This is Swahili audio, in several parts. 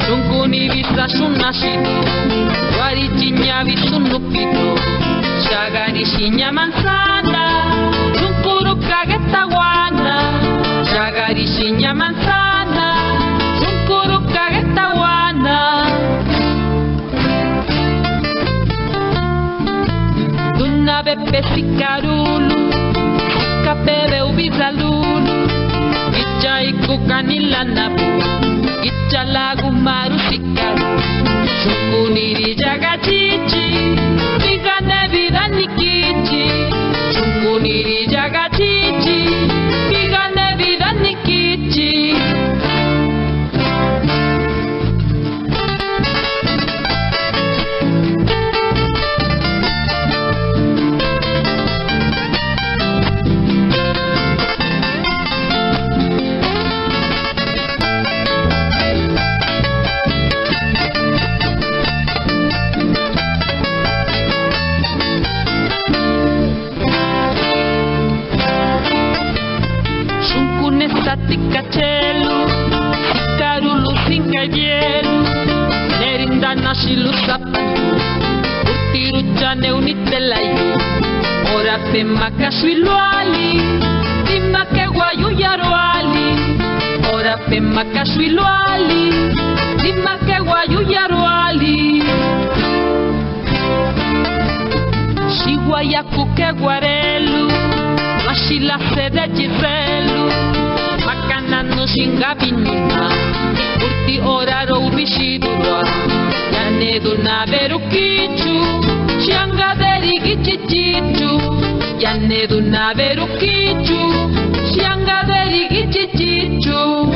Sunkuni bisa sunasito, guarichinya bisunupito, shagarisinya manzana, sunkuru kageta guana, shagarisinya manzana, sunkuru kageta guana. Duna bebe sikarulu, sikapebe ubizalulu, icha ikukanila nabu. Icha lagu maru sikaru, sunkuniri jaga chichi, bigane vida nikichi, sunkuniri jaga chichi, bigane vida nikichi. Tikachelu, sikarulu sinkayelu, nerindana shilu sapatu, urtiru chane unitelayu, ora pema kaswiluali, dima ke guayu yaruali, ora pema kaswiluali, dima ke guayu yaruali. Shiguayaku ke guarelu, mashila sede jizelu. Makanano shingabinuna, urti oraro ubishidurwa, yanedu na berukichu, shiangaderi gichichichu, yanedu na berukichu, shiangaderi gichichichu.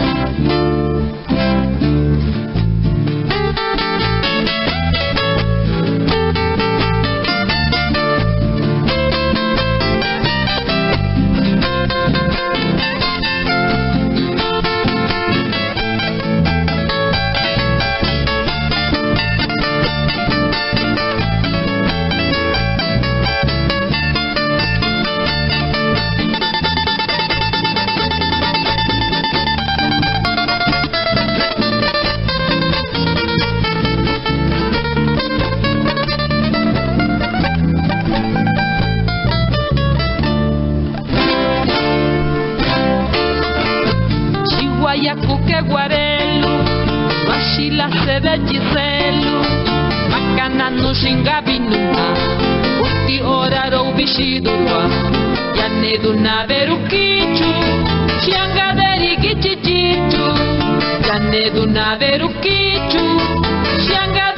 Yaku ke guarelu, vashila sede jizelu, makanano shingabinuna, urti oraro ubishidurwa, yanedu na berukichu, shiangaderi gichichichu, yanedu na berukichu, shiangaderi